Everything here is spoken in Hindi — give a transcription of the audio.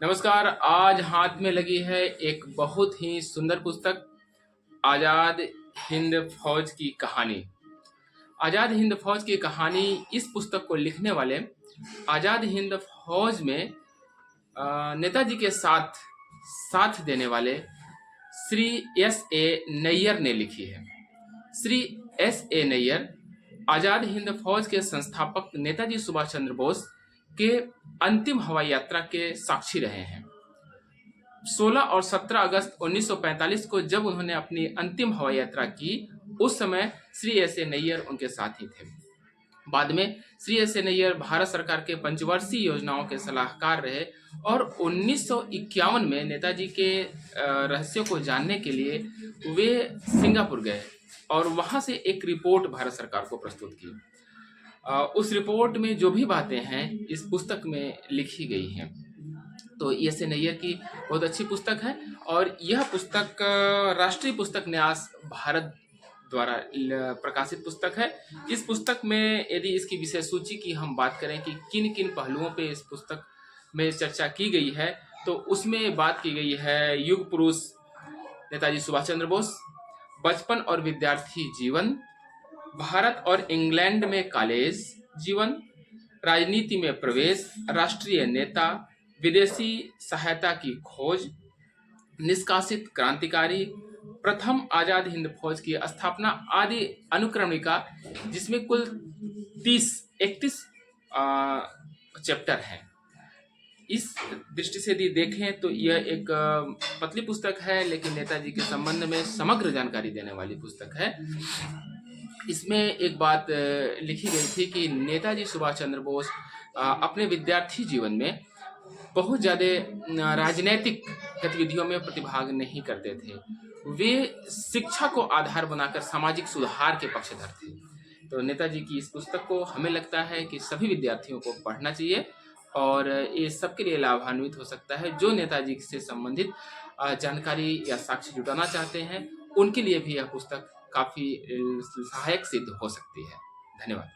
नमस्कार। आज हाथ में लगी है एक बहुत ही सुंदर पुस्तक, आज़ाद हिंद फौज की कहानी। आज़ाद हिंद फौज की कहानी, इस पुस्तक को लिखने वाले आज़ाद हिंद फौज में नेताजी के साथ साथ देने वाले श्री एस ए नैयर ने लिखी है। श्री एस ए नैयर आज़ाद हिंद फौज के संस्थापक नेताजी सुभाष चंद्र बोस के अंतिम हवाई यात्रा के साक्षी रहे हैं। 16 और 17 अगस्त 1945 को जब उन्होंने अपनी अंतिम हवाई यात्रा की, उस समय श्री एस ए नैयर उनके साथ ही थे। बाद में श्री एस ए नैयर भारत सरकार के पंचवर्षीय योजनाओं के सलाहकार रहे और 1951 में नेताजी के रहस्यों को जानने के लिए वे सिंगापुर गए और वहां से एक रिपोर्ट भारत सरकार को प्रस्तुत की। उस रिपोर्ट में जो भी बातें हैं इस पुस्तक में लिखी गई हैं। तो एस ए नैयर की बहुत अच्छी पुस्तक है और यह पुस्तक राष्ट्रीय पुस्तक न्यास भारत द्वारा प्रकाशित पुस्तक है। इस पुस्तक में यदि इसकी विषय सूची की हम बात करें कि किन किन पहलुओं पे इस पुस्तक में चर्चा की गई है, तो उसमें बात की गई है युग पुरुष नेताजी सुभाष चंद्र बोस, बचपन और विद्यार्थी जीवन, भारत और इंग्लैंड में कॉलेज जीवन, राजनीति में प्रवेश, राष्ट्रीय नेता, विदेशी सहायता की खोज, निष्कासित क्रांतिकारी, प्रथम आजाद हिंद फौज की स्थापना आदि अनुक्रमणिका, जिसमें कुल 31 चैप्टर हैं। इस दृष्टि से यदि देखें तो यह एक पतली पुस्तक है, लेकिन नेताजी के संबंध में समग्र जानकारी देने वाली पुस्तक है। इसमें एक बात लिखी गई थी कि नेताजी सुभाष चंद्र बोस अपने विद्यार्थी जीवन में बहुत ज़्यादा राजनीतिक गतिविधियों में प्रतिभाग नहीं करते थे। वे शिक्षा को आधार बनाकर सामाजिक सुधार के पक्षधर थे। तो नेताजी की इस पुस्तक को हमें लगता है कि सभी विद्यार्थियों को पढ़ना चाहिए और ये सबके लिए लाभान्वित हो सकता है। जो नेताजी से संबंधित जानकारी या साक्ष्य जुटाना चाहते हैं, उनके लिए भी यह पुस्तक काफ़ी सहायक सिद्ध हो सकती है। धन्यवाद।